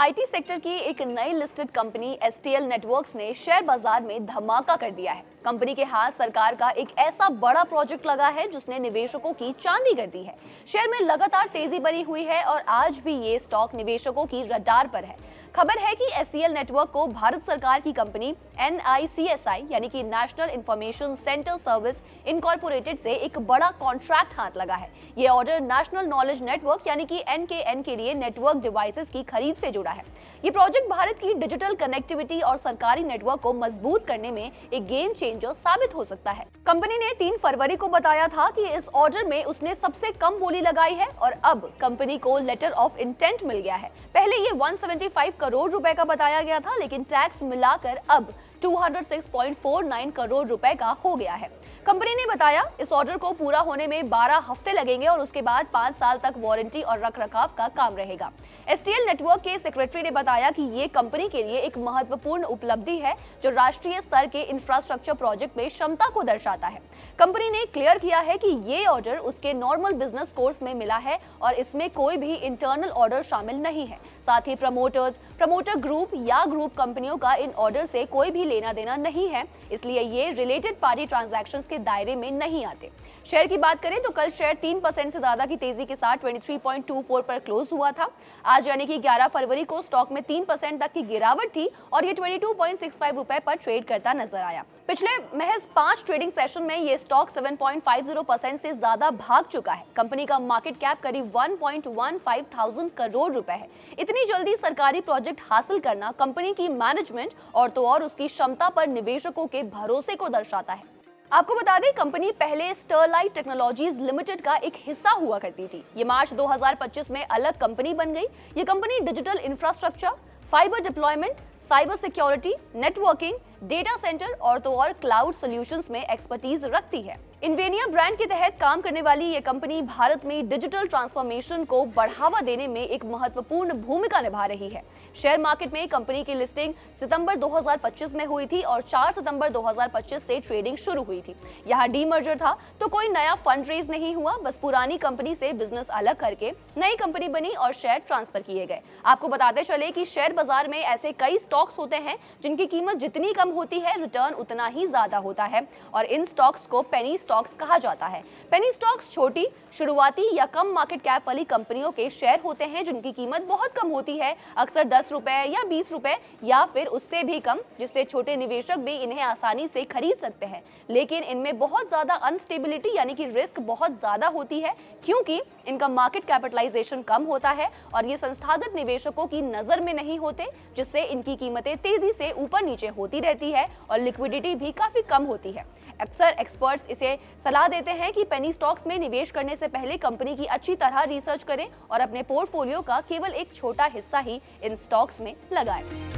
IT sector की एक नई लिस्टेड कंपनी एसटीएल नेटवर्क्स ने शेयर बाजार में धमाका कर दिया है। कंपनी के हाथ सरकार का एक ऐसा बड़ा प्रोजेक्ट लगा है जिसने निवेशकों की चांदी कर दी है। शेयर में लगातार तेजी बनी हुई है और आज भी ये स्टॉक निवेशकों की रडार पर है। खबर है कि एसटीएल नेटवर्क को भारत सरकार की कंपनी NICSI यानी कि national information centre service incorporated से एक बड़ा कॉन्ट्रैक्ट हाथ लगा है। ये ऑर्डर नेशनल नॉलेज नेटवर्क यानी कि NKN के लिए नेटवर्क डिवाइसेस की खरीद से जुड़ा है। ये प्रोजेक्ट भारत की डिजिटल कनेक्टिविटी और सरकारी नेटवर्क को मजबूत करने में एक गेम चेंजर साबित हो सकता है। कंपनी ने 3 फरवरी को बताया था कि इस ऑर्डर में उसने सबसे कम बोली लगाई है और अब कंपनी को लेटर ऑफ इंटेंट मिल गया है। पहले ये 175 करोड़ रुपए का बताया गया था, लेकिन टैक्स मिलाकर अब 206.49 करोड़ रुपए का हो गया है। कंपनी ने बताया इस ऑर्डर को पूरा होने में 12 हफ्ते लगेंगे और उसके बाद 5 साल तक वारंटी और रखरखाव का काम रहेगा। एसटीएल नेटवर्क के सेक्रेटरी ने बताया कि ये कंपनी के लिए एक महत्वपूर्ण उपलब्धि है जो राष्ट्रीय स्तर के इंफ्रास्ट्रक्चर प्रोजेक्ट में क्षमता को दर्शाता है। कंपनी ने क्लियर किया है कि ये ऑर्डर उसके नॉर्मल बिजनेस कोर्स में मिला है और इसमें कोई भी इंटरनल ऑर्डर शामिल नहीं है। साथ ही प्रमोटर ग्रुप या ग्रुप कंपनियों का इन ऑर्डर से कोई भी लेना देना नहीं है, इसलिए ये रिलेटेड पार्टी ट्रांजैक्शंस के दायरे में नहीं आते। शेयर की बात करें तो कल शेयर 3% से ज्यादा की तेजी के साथ 23.24 पर क्लोज हुआ था। आज यानी कि 11 फरवरी को स्टॉक में 3% तक की गिरावट थी और ये 22.65 रुपए पर ट्रेड करता नजर आया। पिछले महज 5 ट्रेडिंग सेशन में ये स्टॉक 7.50% से ज्यादा भाग चुका है। कंपनी का मार्केट कैप करीब 1.15 थाउजेंड करोड़ रुपए है। इतनी जल्दी सरकारी प्रोजेक्ट हासिल करना कंपनी की मैनेजमेंट और तो और उसकी क्षमता पर निवेशकों के भरोसे को दर्शाता है। आपको बता दें कंपनी पहले स्टरलाइट टेक्नोलॉजीज लिमिटेड का एक हिस्सा हुआ करती थी। ये मार्च 2025 में अलग कंपनी बन गई। ये company digital infrastructure, fibre deployment, cyber security, networking, data centre और तो और क्लाउड सॉल्यूशंस में एक्सपर्टीज रखती है। इन्वेनिया ब्रांड के तहत काम करने वाली ये कंपनी भारत में डिजिटल ट्रांसफॉर्मेशन को बढ़ावा देने में एक महत्वपूर्ण भूमिका निभा रही है। शेयर मार्केट में कंपनी की लिस्टिंग सितंबर 2025 में हुई थी और 4 सितंबर 2025 से ट्रेडिंग शुरू हुई थी। यहाँ डीमर्जर था तो कोई नया फंड रेज नहीं हुआ, बस पुरानी कंपनी से बिजनेस अलग करके नई कंपनी बनी और शेयर ट्रांसफर किए गए। आपको बताते चले कि शेयर बाजार में ऐसे कई स्टॉक्स होते हैं जिनकी कीमत जितनी कम होती है रिटर्न उतना ही ज्यादा होता है और इन स्टॉक्स को पेनी स्टॉक्स कहा जाता है। पेनी स्टॉक्स छोटी, शुरुआती या कम मार्केट कैप वाली कंपनियों के शेयर होते हैं जिनकी कीमत बहुत कम होती है, अक्सर 10 रुपए या 20 रुपए या फिर उससे भी कम, जिससे छोटे निवेशक भी इन्हें आसानी से खरीद सकते हैं। लेकिन इनमें बहुत ज्यादा अनस्टेबिलिटी यानी कि रिस्क बहुत ज्यादा होती है क्योंकि इनका मार्केट कैपिटलाइजेशन कम होता है और ये संस्थागत निवेशकों की नजर में नहीं होते, जिससे इनकी कीमतें तेजी से ऊपर नीचे होती रहती है और लिक्विडिटी भी काफी कम होती है। अक्सर एक्सपर्ट्स इसे सलाह देते हैं कि पेनी स्टॉक्स में निवेश करने से पहले कंपनी की अच्छी तरह रिसर्च करें और अपने पोर्टफोलियो का केवल एक छोटा हिस्सा ही इन स्टॉक्स में लगाएं।